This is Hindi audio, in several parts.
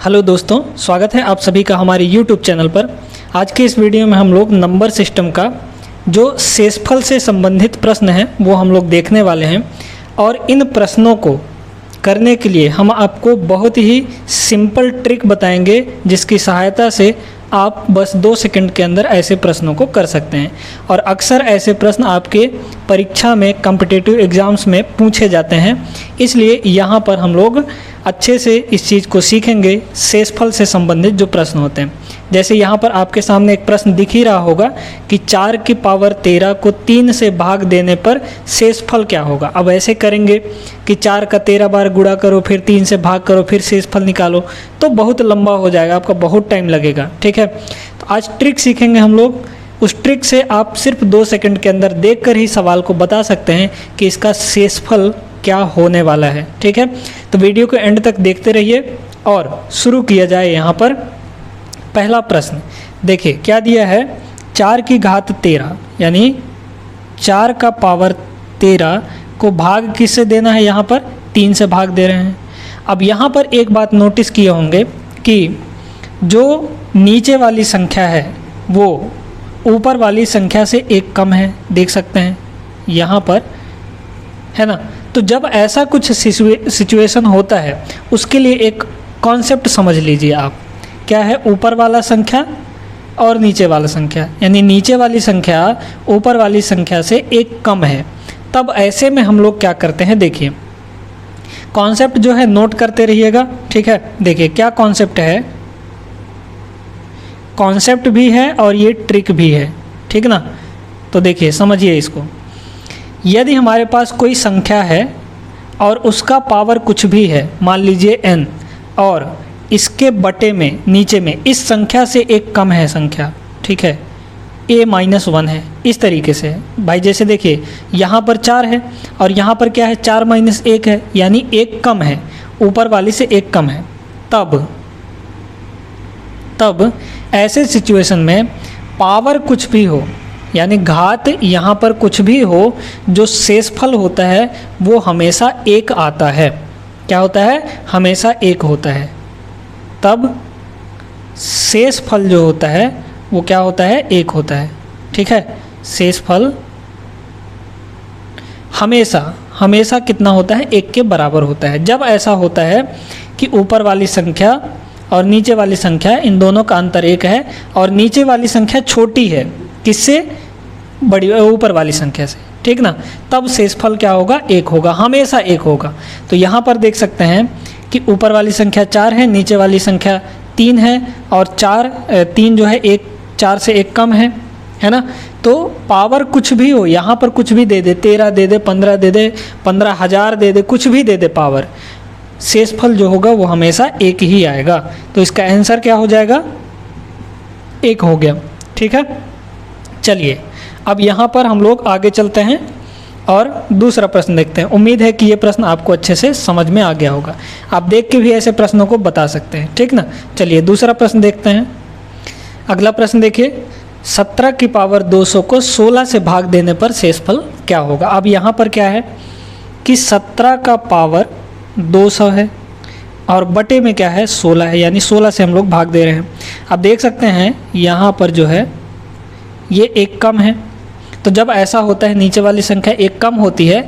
हेलो दोस्तों, स्वागत है आप सभी का हमारे YouTube चैनल पर। आज के इस वीडियो में हम लोग नंबर सिस्टम का जो शेषफल से संबंधित प्रश्न हैं वो हम लोग देखने वाले हैं। और इन प्रश्नों को करने के लिए हम आपको बहुत ही सिंपल ट्रिक बताएंगे, जिसकी सहायता से आप बस 2 सेकंड के अंदर ऐसे प्रश्नों को कर सकते हैं। और अक्सर ऐसे प्रश्न आपके परीक्षा में, कॉम्पिटिटिव एग्ज़ाम्स में पूछे जाते हैं, इसलिए यहाँ पर हम लोग अच्छे से इस चीज़ को सीखेंगे। शेषफल से संबंधित जो प्रश्न होते हैं, जैसे यहाँ पर आपके सामने एक प्रश्न दिख ही रहा होगा कि 4 की पावर 13 को 3 से भाग देने पर शेषफल क्या होगा। अब ऐसे करेंगे कि 4 का 13 बार गुणा करो, फिर 3 से भाग करो, फिर शेषफल निकालो, तो बहुत लंबा हो जाएगा, आपका बहुत टाइम लगेगा। ठीक है, तो आज ट्रिक सीखेंगे हम लोग। उस ट्रिक से आप सिर्फ 2 सेकंड के अंदर देखकर ही सवाल को बता सकते हैं कि इसका शेषफल क्या होने वाला है। ठीक है, तो वीडियो को एंड तक देखते रहिए और शुरू किया जाए। यहाँ पर पहला प्रश्न देखिए क्या दिया है। 4 की घात 13 यानी 4 का पावर 13 को भाग किससे देना है, यहाँ पर 3 से भाग दे रहे हैं। अब यहाँ पर एक बात नोटिस किए होंगे कि जो नीचे वाली संख्या है वो ऊपर वाली संख्या से एक कम है, देख सकते हैं यहाँ पर, है ना। तो जब ऐसा कुछ सिचुएशन होता है उसके लिए एक कॉन्सेप्ट समझ लीजिए आप। क्या है, ऊपर वाला संख्या और नीचे वाला संख्या, यानी नीचे वाली संख्या ऊपर वाली संख्या से एक कम है। तब ऐसे में हम लोग क्या करते हैं, देखिए कॉन्सेप्ट जो है नोट करते रहिएगा। ठीक है, देखिए क्या कॉन्सेप्ट है, कॉन्सेप्ट भी है और ये ट्रिक भी है। ठीक ना, तो देखिए समझिए इसको। यदि हमारे पास कोई संख्या है और उसका पावर कुछ भी है, मान लीजिए n, और इसके बटे में नीचे में इस संख्या से एक कम है संख्या, ठीक है, a-1 है, इस तरीके से भाई। जैसे देखिए यहाँ पर 4 है और यहाँ पर क्या है, 4-1 है, यानी एक कम है, ऊपर वाली से एक कम है। तब ऐसे सिचुएशन में पावर कुछ भी हो, यानी घात यहाँ पर कुछ भी हो, जो शेषफल होता है वो हमेशा एक आता है। क्या होता है, हमेशा एक होता है। तब शेषफल जो होता है वो क्या होता है, एक होता है। ठीक है, शेषफल हमेशा कितना होता है, एक के बराबर होता है। जब ऐसा होता है कि ऊपर वाली संख्या और नीचे वाली संख्या, इन दोनों का अंतर एक है और नीचे वाली संख्या छोटी है किससे, बड़ी ऊपर वाली संख्या से। ठीक ना, तब शेषफल क्या होगा, एक होगा, हमेशा एक होगा। तो यहाँ पर देख सकते हैं कि ऊपर वाली संख्या 4 है, नीचे वाली संख्या 3 है, और 3 जो है 4 से एक कम है ना। तो पावर कुछ भी हो, यहाँ पर कुछ भी दे दे, 13 दे दे, 15 दे दे, 15,000 दे दे, कुछ भी दे दे पावर, शेषफल जो होगा वो हमेशा एक ही आएगा। तो इसका आंसर क्या हो जाएगा, एक हो गया। ठीक है, चलिए अब यहाँ पर हम लोग आगे चलते हैं और दूसरा प्रश्न देखते हैं। उम्मीद है कि ये प्रश्न आपको अच्छे से समझ में आ गया होगा। आप देख के भी ऐसे प्रश्नों को बता सकते हैं। ठीक ना, चलिए दूसरा प्रश्न देखते हैं। अगला प्रश्न देखिए, 17 की पावर 200 को 16 से भाग देने पर शेषफल क्या होगा। अब यहाँ पर क्या है कि 17 का पावर 200 है और बटे में क्या है, 16 है, यानी 16 से हम लोग भाग दे रहे हैं। अब देख सकते हैं यहाँ पर जो है ये एक कम है। तो जब ऐसा होता है, नीचे वाली संख्या एक कम होती है,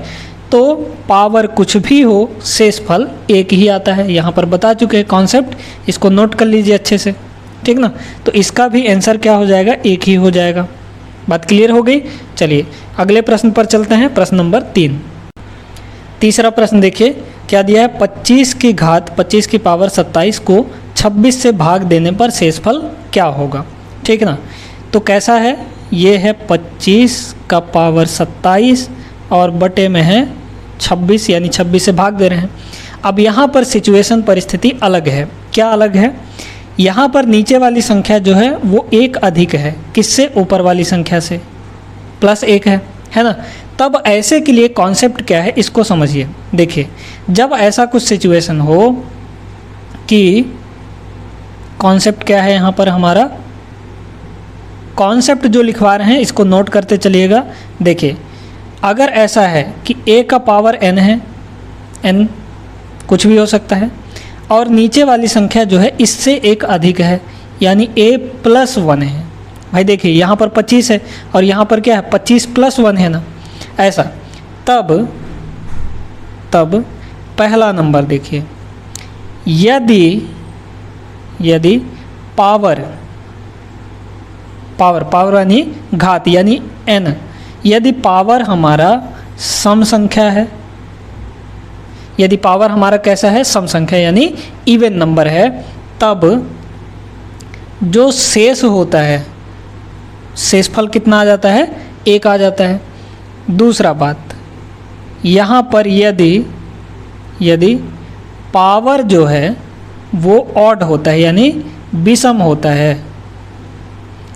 तो पावर कुछ भी हो, शेषफल एक ही आता है। यहाँ पर बता चुके हैं कॉन्सेप्ट, इसको नोट कर लीजिए अच्छे से। ठीक ना, तो इसका भी आंसर क्या हो जाएगा, एक ही हो जाएगा। बात क्लियर हो गई। चलिए अगले प्रश्न पर चलते हैं, प्रश्न नंबर 3। तीसरा प्रश्न देखिए क्या दिया है, 25 की घात 25 की पावर 27 को 26 से भाग देने पर शेषफल क्या होगा। ठीक ना, तो कैसा है, ये है 25 का पावर 27 और बटे में है 26, यानी 26 से भाग दे रहे हैं। अब यहाँ पर सिचुएशन, परिस्थिति अलग है। क्या अलग है, यहाँ पर नीचे वाली संख्या जो है वो एक अधिक है, किससे, ऊपर वाली संख्या से, +1 है ना। तब ऐसे के लिए कॉन्सेप्ट क्या है, इसको समझिए। देखिए जब ऐसा कुछ सिचुएशन हो कि, कॉन्सेप्ट क्या है यहाँ पर हमारा, कॉन्सेप्ट जो लिखवा रहे हैं इसको नोट करते चलिएगा। देखिए अगर ऐसा है कि a का पावर n है, n कुछ भी हो सकता है, और नीचे वाली संख्या जो है इससे एक अधिक है, यानी a+1 है। भाई देखिए यहाँ पर 25 है और यहाँ पर क्या है 25+1 है ना, ऐसा। तब पहला नंबर देखिए, यदि पावर यानी घात यानी n, यदि पावर हमारा सम संख्या है, यदि पावर हमारा कैसा है सम संख्या यानी इवन नंबर है, तब जो शेष होता है, शेषफल कितना आ जाता है 1 आ जाता है। दूसरा बात, यहाँ पर यदि पावर जो है वो ऑड होता है यानी विषम होता है,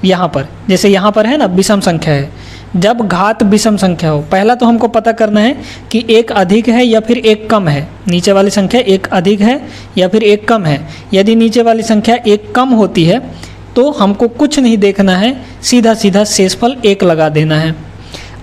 यहाँ पर जैसे यहाँ पर है ना विषम संख्या है, जब घात विषम संख्या हो, पहला तो हमको पता करना है कि एक अधिक है या फिर एक कम है, नीचे वाली संख्या एक अधिक है या फिर एक कम है। यदि नीचे वाली संख्या एक कम होती है तो हमको कुछ नहीं देखना है, सीधा सीधा शेषफल 1 लगा देना है।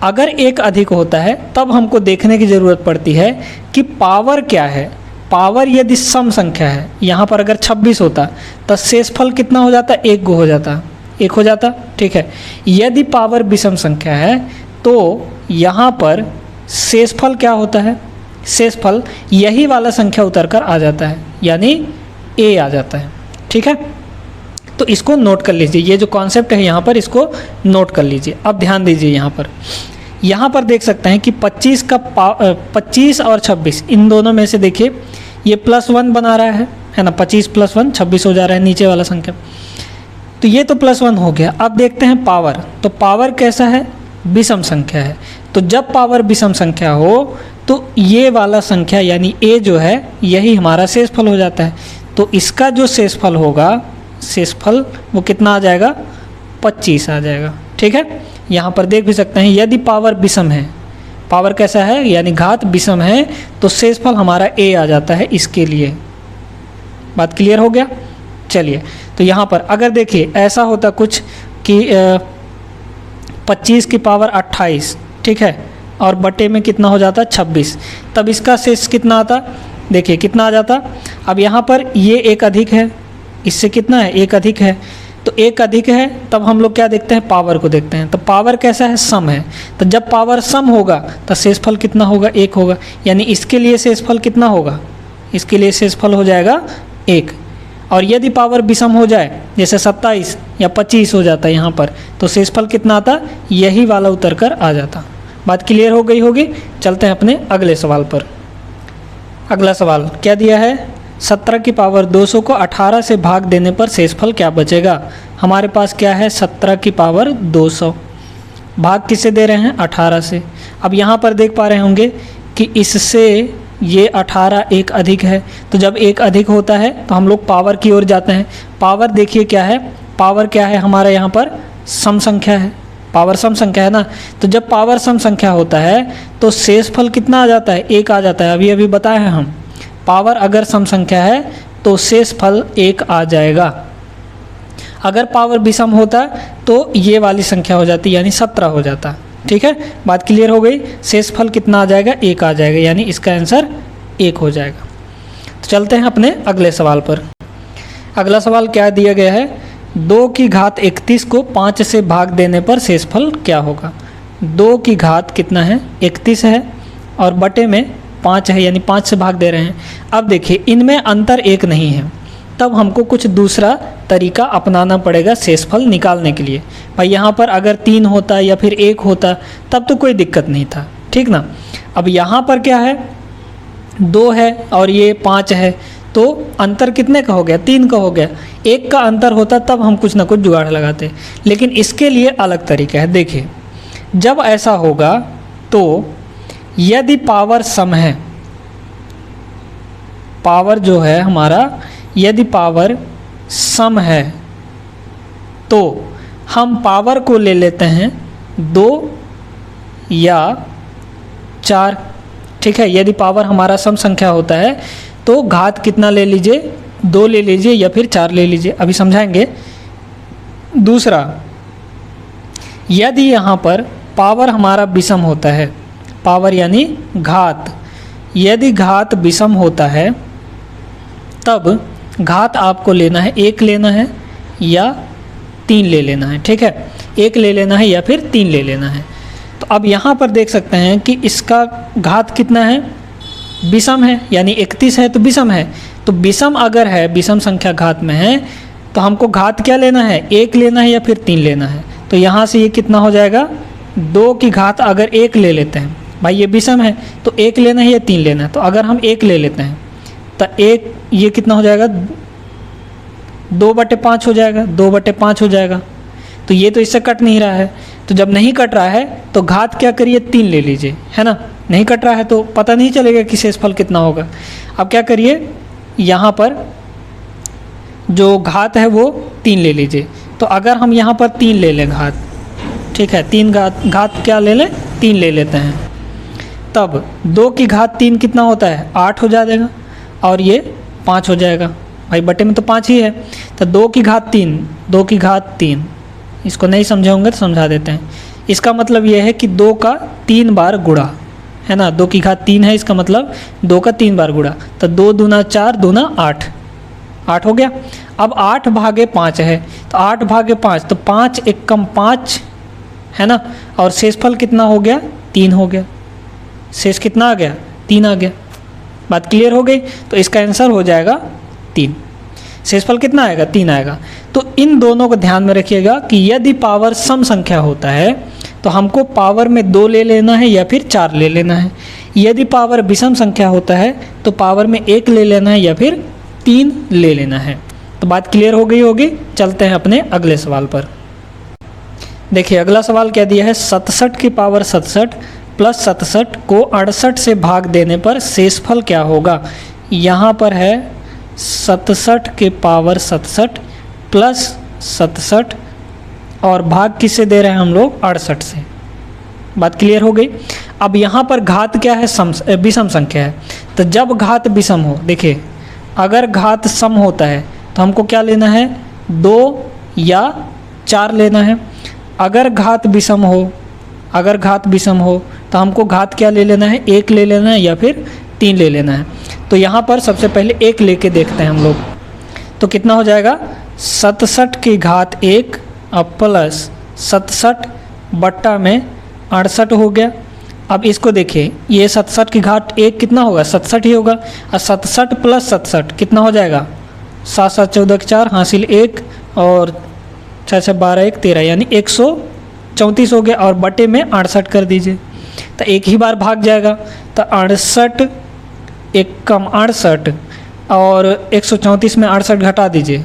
अगर एक अधिक होता है तब हमको देखने की ज़रूरत पड़ती है कि पावर क्या है। पावर यदि सम संख्या है, यहाँ पर अगर 26 होता तो शेषफल कितना हो जाता, 1 हो जाता, 1 हो जाता, ठीक है। यदि पावर विषम संख्या है तो यहाँ पर शेषफल क्या होता है, शेषफल यही वाला संख्या उतर कर आ जाता है, यानी a आ जाता है, ठीक है। तो इसको नोट कर लीजिए, ये जो कॉन्सेप्ट है यहाँ पर इसको नोट कर लीजिए। अब ध्यान दीजिए, यहाँ पर देख सकते हैं कि 25 और 26 इन दोनों में से देखिए ये +1 बना रहा है ना, 25+1 26 हो जा रहा है नीचे वाला संख्या, तो ये तो +1 हो गया। अब देखते हैं पावर, तो पावर कैसा है विषम संख्या है, तो जब पावर विषम संख्या हो तो ये वाला संख्या यानी a जो है यही हमारा शेषफल हो जाता है। तो इसका जो शेषफल होगा, शेषफल वो कितना आ जाएगा 25 आ जाएगा, ठीक है। यहाँ पर देख भी सकते हैं यदि पावर विषम है, पावर कैसा है यानी घात विषम है, तो शेषफल हमारा a आ जाता है इसके लिए। बात क्लियर हो गया। चलिए, तो यहाँ पर अगर देखिए ऐसा होता कुछ कि 25 की पावर 28, ठीक है, और बटे में कितना हो जाता 26, तब इसका शेष कितना आता, देखिए कितना आ जाता। अब यहाँ पर ये एक अधिक है, इससे कितना है एक अधिक है, तो एक अधिक है, तब हम लोग क्या देखते हैं पावर को देखते हैं। तो पावर कैसा है सम है, तो जब पावर सम होगा तो शेषफल कितना होगा 1 होगा, यानी इसके लिए शेषफल कितना होगा, इसके लिए शेषफल हो जाएगा 1। और यदि पावर विषम हो जाए जैसे 27 या 25 हो जाता है यहाँ पर, तो शेषफल कितना आता, यही वाला उतर कर आ जाता। बात क्लियर हो गई होगी। चलते हैं अपने अगले सवाल पर। अगला सवाल क्या दिया है, 17 की पावर 200 को 18 से भाग देने पर शेषफल क्या बचेगा। हमारे पास क्या है 17 की पावर 200, भाग किससे दे रहे हैं 18 से। अब यहाँ पर देख पा रहे होंगे कि इससे ये 18 एक अधिक है, तो जब एक अधिक होता है तो हम लोग पावर की ओर जाते हैं। पावर देखिए क्या है, पावर क्या है हमारा यहाँ पर सम संख्या है, पावर सम संख्या है ना, तो जब पावर सम संख्या होता है तो शेषफल कितना आ जाता है 1 आ जाता है। अभी अभी बताया है हम, पावर अगर सम संख्या है तो शेषफल 1 आ जाएगा। अगर पावर विषम होता तो ये वाली संख्या हो जाती यानी 17 हो जाता, ठीक है। बात क्लियर हो गई। शेषफल कितना आ जाएगा 1 आ जाएगा, यानी इसका आंसर 1 हो जाएगा। तो चलते हैं अपने अगले सवाल पर। अगला सवाल क्या दिया गया है, 2 की घात 31 को 5 से भाग देने पर शेषफल क्या होगा। 2 की घात कितना है 31 है और बटे में 5 है, यानी 5 से भाग दे रहे हैं। अब देखिए इनमें अंतर 1 नहीं है, तब हमको कुछ दूसरा तरीका अपनाना पड़ेगा शेषफल निकालने के लिए। भाई यहाँ पर अगर 3 होता या फिर 1 होता तब तो कोई दिक्कत नहीं था, ठीक ना। अब यहाँ पर क्या है 2 है और ये 5 है, तो अंतर कितने का हो गया 3 का हो गया। 1 का अंतर होता तब हम कुछ ना कुछ जुगाड़ लगाते, लेकिन इसके लिए अलग तरीका है। देखिए जब ऐसा होगा तो यदि पावर सम है, पावर जो है हमारा यदि पावर सम है तो हम पावर को ले लेते हैं 2 या 4, ठीक है। यदि पावर हमारा सम संख्या होता है तो घात कितना ले लीजिए 2 ले लीजिए या फिर 4 ले लीजिए, अभी समझाएंगे। दूसरा, यदि यहाँ पर पावर हमारा विषम होता है, पावर यानी घात, यदि घात विषम होता है तब घात आपको लेना है 1 लेना है या 3 ले लेना है, ठीक है। 1 ले लेना है या फिर 3 ले लेना है। तो अब यहाँ पर देख सकते हैं कि इसका घात कितना है, विषम है, यानी 31 है तो विषम है। तो विषम अगर है, विषम संख्या घात में है, तो हमको घात क्या लेना है, 1 लेना है या फिर 3 लेना है। तो यहाँ से ये कितना हो जाएगा, 2 की घात अगर 1 ले लेते हैं, भाई ये विषम है तो 1 लेना है या 3 लेना है। तो अगर हम 1 ले लेते हैं तो 1 ये कितना हो जाएगा, 2/5 हो जाएगा, 2/5 हो जाएगा। तो ये तो इससे कट नहीं रहा है, तो जब नहीं कट रहा है तो घात क्या करिए, 3 ले लीजिए, है ना। नहीं कट रहा है तो पता नहीं चलेगा कि शेषफल कितना होगा। अब क्या करिए, यहाँ पर जो घात है वो 3 ले लीजिए। तो अगर हम यहाँ पर 3 ले लें घात, ठीक है, 3 घात क्या ले लें, 3 ले लेते हैं, तब 2 की घात 3 कितना होता है, 8 हो जाएगा, और ये 5 हो जाएगा। भाई बटे में तो 5 ही है, तो 2 की घात 3, 2 की घात 3, इसको नहीं समझे होंगे तो समझा देते हैं। इसका मतलब ये है कि 2 का 3 बार गुणा, है ना, 2 की घात 3 है, इसका मतलब 2 का 3 बार गुणा। तो 2 दूना 4, दूना 8, 8 हो गया। अब 8 भागे 5 है, तो 8 भागे 5, तो 5 एकम 5, है ना, और शेषफल कितना हो गया, 3 हो गया। शेष कितना आ गया, 3 आ गया। बात क्लियर हो गई। तो इसका आंसर हो जाएगा 3। शेषफल कितना आएगा, 3 आएगा। तो इन दोनों को ध्यान में रखिएगा कि यदि पावर सम संख्या होता है तो हमको पावर में 2 ले लेना है या फिर 4 ले लेना है। यदि पावर विषम संख्या होता है तो पावर में 1 ले लेना है या फिर 3 ले लेना है। तो बात क्लियर हो गई होगी। चलते हैं अपने अगले सवाल पर। देखिए अगला सवाल क्या दिया है, 67 की पावर 67 प्लस 67 को 68 से भाग देने पर शेषफल क्या होगा। यहाँ पर है 67 के पावर 67 प्लस 67 और भाग किससे दे रहे हैं हम लोग, 68 से। बात क्लियर हो गई। अब यहाँ पर घात क्या है, विषम संख्या है। तो जब घात विषम हो, देखिए अगर घात सम होता है तो हमको क्या लेना है, 2 या 4 लेना है। अगर घात विषम हो, अगर घात विषम हो तो हमको घात क्या ले लेना है, 1 ले लेना है या फिर 3 ले लेना है। तो यहाँ पर सबसे पहले 1 लेके देखते हैं हम लोग। तो कितना हो जाएगा, 67 की घात 1 अब प्लस 67 बट्टा में 68 हो गया। अब इसको देखिए, ये 67 की घात 1 कितना होगा, 67 ही होगा। और 67 प्लस 67 कितना हो जाएगा, 7 7 14 4 हासिल 1 और 6 6 12 1 13, यानी 134 हो गया। और बटे में 68 कर दीजिए, तो एक ही बार भाग जाएगा। तो 68 एकम 68 और 134 में 68 घटा दीजिए,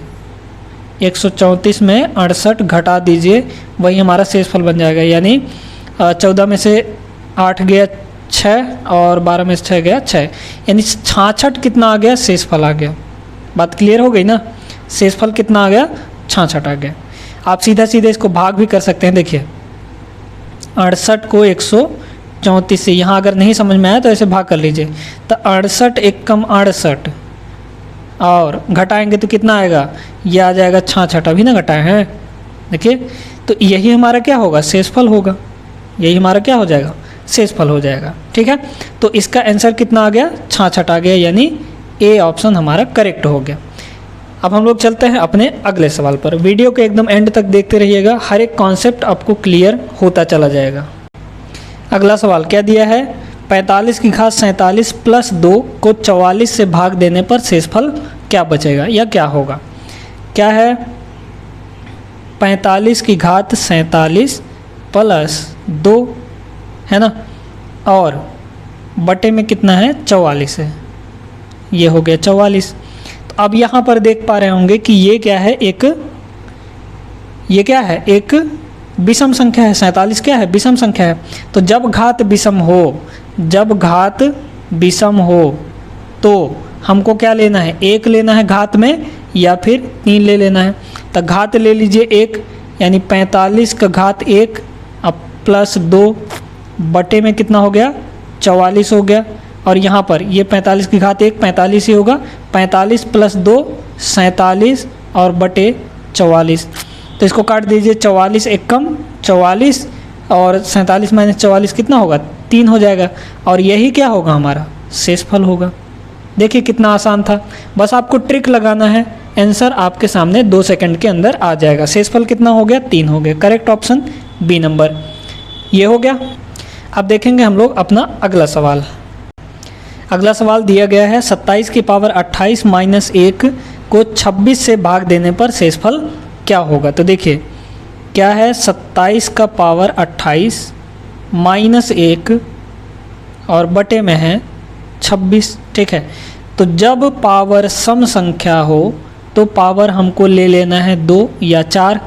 134 में 68 घटा दीजिए, वही हमारा शेषफल बन जाएगा। यानी 14 में से 8 गया 6 और 12 में से 6 गया 6, यानी 66 कितना आ गया, शेषफल आ गया। बात क्लियर हो गई ना, शेषफल कितना आ गया, 66 आ गया। आप सीधा सीधे इसको भाग भी कर सकते हैं। देखिए 68 को 134 से, यहाँ अगर नहीं समझ में आया तो ऐसे भाग कर लीजिए। तो 68 एकम 68 और घटाएंगे तो कितना आएगा, ये आ जाएगा 66, अभी ना घटाए हैं। देखिए तो यही हमारा क्या होगा, शेषफल होगा। यही हमारा क्या हो जाएगा, शेषफल हो जाएगा। ठीक है, तो इसका आंसर कितना आ गया, 66 आ गया, यानी ए ऑप्शन हमारा करेक्ट हो गया। अब हम लोग चलते हैं अपने अगले सवाल पर। वीडियो के एकदम एंड तक देखते रहिएगा, हर एक कॉन्सेप्ट आपको क्लियर होता चला जाएगा। अगला सवाल क्या दिया है, 45 की घात 47 प्लस 2 को 44 से भाग देने पर शेषफल क्या बचेगा या क्या होगा। क्या है, 45 की घात 47 प्लस 2, है ना, और बटे में कितना है, 44 है, ये हो गया 44। तो अब यहाँ पर देख पा रहे होंगे कि ये क्या है, ये क्या है, एक विषम संख्या है। 47 क्या है, विषम संख्या है। तो जब घात विषम हो, जब घात विषम हो तो हमको क्या लेना है, 1 लेना है घात में या फिर 3 ले लेना है। तो घात ले लीजिए 1, यानी 45 का घात 1 अब प्लस 2 बटे में कितना हो गया, 44 हो गया। और यहाँ पर ये 45 की घात 1 45 ही होगा, 45 प्लस 2 47 और बटे 44। तो इसको काट दीजिए, 44 एकम 44 और 47 माइनस 44 कितना होगा, 3 हो जाएगा। और यही क्या होगा, हमारा शेषफल होगा। देखिए कितना आसान था, बस आपको ट्रिक लगाना है, आंसर आपके सामने 2 सेकंड के अंदर आ जाएगा। शेषफल कितना हो गया? 3 हो गया। करेक्ट ऑप्शन बी नंबर, ये हो गया। अब देखेंगे हम लोग अपना अगला सवाल। अगला सवाल दिया गया है 27 की पावर 28 माइनस 1 को 26 से भाग देने पर शेषफल क्या होगा। तो देखिए क्या है, 27 का पावर 28 माइनस 1 और बटे में है 26, ठीक है। तो जब पावर सम संख्या हो तो पावर हमको ले लेना है 2 या 4।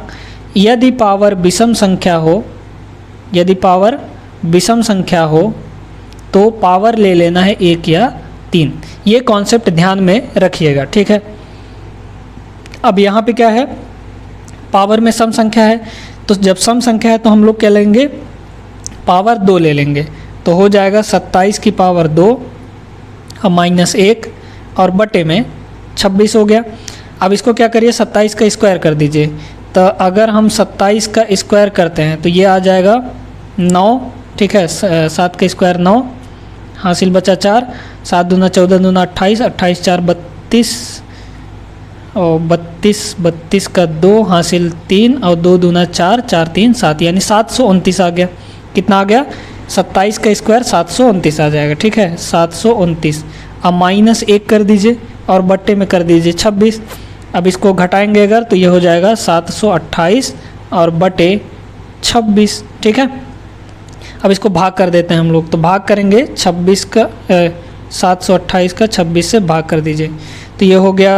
यदि पावर विषम संख्या हो, यदि पावर विषम संख्या हो तो पावर ले लेना है 1 या 3। ये कॉन्सेप्ट ध्यान में रखिएगा, ठीक है। अब यहाँ पे क्या है, पावर में सम संख्या है, तो जब सम संख्या है तो हम लोग क्या लेंगे, पावर 2 ले लेंगे। तो हो जाएगा 27 की पावर 2 और माइनस 1 और बटे में 26 हो गया। अब इसको क्या करिए, 27 का स्क्वायर कर दीजिए। तो अगर हम 27 का स्क्वायर करते हैं तो ये आ जाएगा 9, ठीक है। 7 का स्क्वायर 9, हासिल बचा 4, 7 दूना 14 दूना 28, 28 4 32 और 32 का 2 हासिल 3 और 2 दूना 4, 4 3 7, यानी 729 आ गया। कितना आ गया, 27 का स्क्वायर 729 आ जाएगा, ठीक है, 729। अब माइनस 1 कर दीजिए और बट्टे में कर दीजिए 26। अब इसको घटाएंगे अगर तो ये हो जाएगा 728 और बटे 26, ठीक है। अब इसको भाग कर देते हैं हम लोग, तो भाग करेंगे 26 का 728 का 26 से भाग कर दीजिए, तो ये हो गया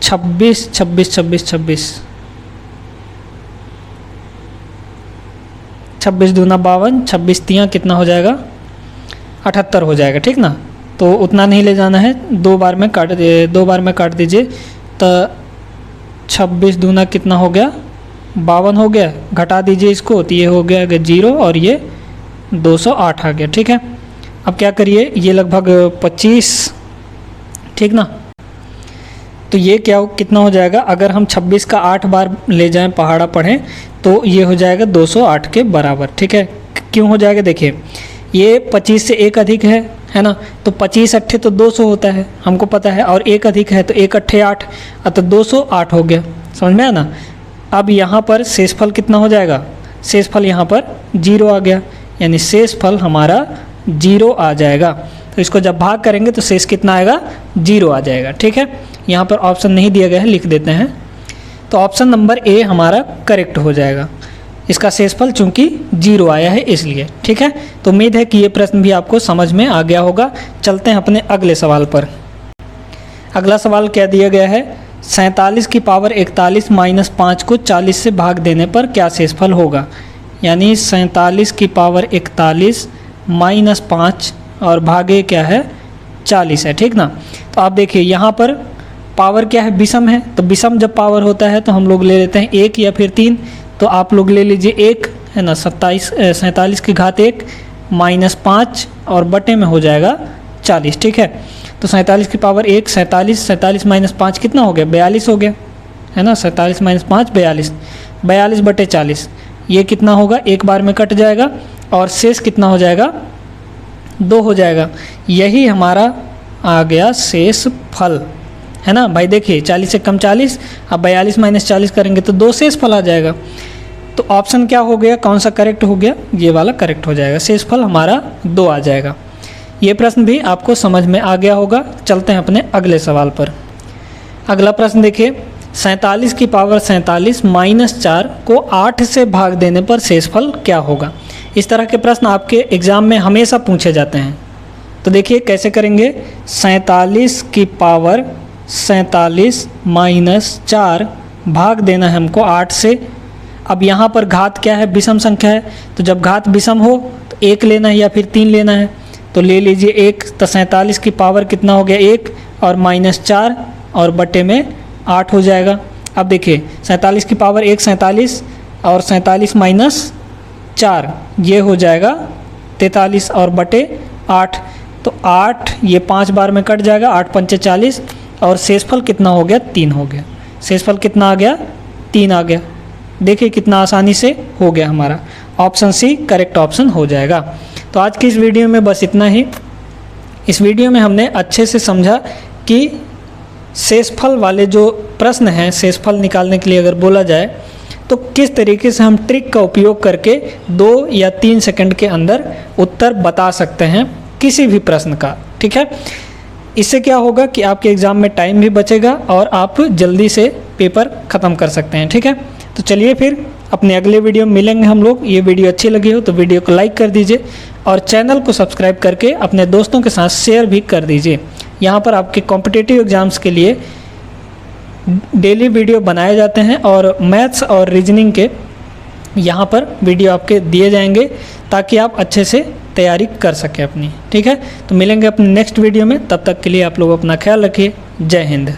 26 26 26 26 26 दूना 52, 26 तियाँ कितना हो जाएगा, 78 हो जाएगा, ठीक ना। तो उतना नहीं ले जाना है, 2 बार में काट दीजिए। तो 26 दूना कितना हो गया, 52 हो गया। घटा दीजिए इसको तो ये हो गया 0 और ये 208 आ गया, ठीक है। अब क्या करिए, ये लगभग 25, ठीक ना। तो ये कितना हो जाएगा, अगर हम 26 का 8 बार ले जाएं, पहाड़ा पढ़ें, तो ये हो जाएगा 208 के बराबर, ठीक है। क्यों हो जाएगा, देखिए ये 25 से 1 अधिक है ना, तो 25 अट्ठे तो 200 होता है, हमको पता है, और 1 अधिक है तो 1 अट्ठे 8, तो 208 हो गया, समझ में आया ना। अब यहाँ पर शेषफल कितना हो जाएगा, शेषफल यहाँ पर 0 आ गया, यानी शेषफल हमारा 0 आ जाएगा। तो इसको जब भाग करेंगे तो शेष कितना आएगा, 0 आ जाएगा, ठीक है। यहाँ पर ऑप्शन नहीं दिया गया है, लिख देते हैं। तो ऑप्शन नंबर ए हमारा करेक्ट हो जाएगा, इसका शेषफल चूंकि 0 आया है इसलिए, ठीक है। तो उम्मीद है कि ये प्रश्न भी आपको समझ में आ गया होगा। चलते हैं अपने अगले सवाल पर। अगला सवाल क्या दिया गया है, 47 की पावर 41 माइनस 5 को 40 से भाग देने पर क्या शेषफल होगा। यानी 47 की पावर 41 माइनस 5 और भागे क्या है, 40 है, ठीक ना। तो आप देखिए यहाँ पर पावर क्या है, विषम है, तो विषम जब पावर होता है तो हम लोग ले लेते हैं 1 या फिर 3। तो आप लोग ले लीजिए 1, है ना, 47 की घात 1 माइनस 5 और बटे में हो जाएगा 40, ठीक है। तो 47 की पावर 1 47 माइनस 5 कितना हो गया, 42 हो गया, है ना। 47 माइनस 5 42 बटे 40, ये कितना होगा, एक बार में कट जाएगा और शेष कितना हो जाएगा, 2 हो जाएगा। यही हमारा आ गया शेष फल, है ना भाई। देखिए 40 से कम 40, अब 42 माइनस 40 करेंगे तो 2 शेष फल आ जाएगा। तो ऑप्शन क्या हो गया, कौन सा करेक्ट हो गया, ये वाला करेक्ट हो जाएगा, शेष फल हमारा 2 आ जाएगा। ये प्रश्न भी आपको समझ में आ गया होगा। चलते हैं अपने अगले सवाल पर। अगला प्रश्न देखिए, 47 की पावर 47 माइनस 4 को 8 से भाग देने पर शेषफल क्या होगा। इस तरह के प्रश्न आपके एग्ज़ाम में हमेशा पूछे जाते हैं। तो देखिए कैसे करेंगे, 47 की पावर 47 माइनस 4 भाग देना है हमको 8 से। अब यहाँ पर घात क्या है, विषम संख्या है, तो जब घात विषम हो तो 1 लेना है या फिर 3 लेना है, तो ले लीजिए 1। तो 47 की पावर कितना हो गया, 1 और माइनस 4 और बटे में 8 हो जाएगा। अब देखिए 47 की पावर 1 47 और 47 माइनस 4 ये हो जाएगा 43 और बटे 8। तो 8 ये 5 बार में कट जाएगा, 8 पंचे 40 और शेषफल कितना हो गया, 3 हो गया। शेषफल कितना आ गया, 3 आ गया। देखिए कितना आसानी से हो गया हमारा, ऑप्शन सी करेक्ट ऑप्शन हो जाएगा। तो आज की इस वीडियो में बस इतना ही। इस वीडियो में हमने अच्छे से समझा कि शेषफल वाले जो प्रश्न हैं, शेषफल निकालने के लिए अगर बोला जाए तो किस तरीके से हम ट्रिक का उपयोग करके 2 या 3 सेकंड के अंदर उत्तर बता सकते हैं किसी भी प्रश्न का। ठीक है, इससे क्या होगा कि आपके एग्ज़ाम में टाइम भी बचेगा और आप जल्दी से पेपर ख़त्म कर सकते हैं। ठीक है, तो चलिए फिर अपने अगले वीडियो में मिलेंगे हम लोग। ये वीडियो अच्छी लगी हो तो वीडियो को लाइक कर दीजिए और चैनल को सब्सक्राइब करके अपने दोस्तों के साथ शेयर भी कर दीजिए। यहाँ पर आपके कॉम्पिटिटिव एग्ज़ाम्स के लिए डेली वीडियो बनाए जाते हैं और मैथ्स और रीजनिंग के यहाँ पर वीडियो आपके दिए जाएंगे ताकि आप अच्छे से तैयारी कर सकें अपनी। ठीक है, तो मिलेंगे अपने नेक्स्ट वीडियो में, तब तक के लिए आप लोग अपना ख्याल रखिए। जय हिंद।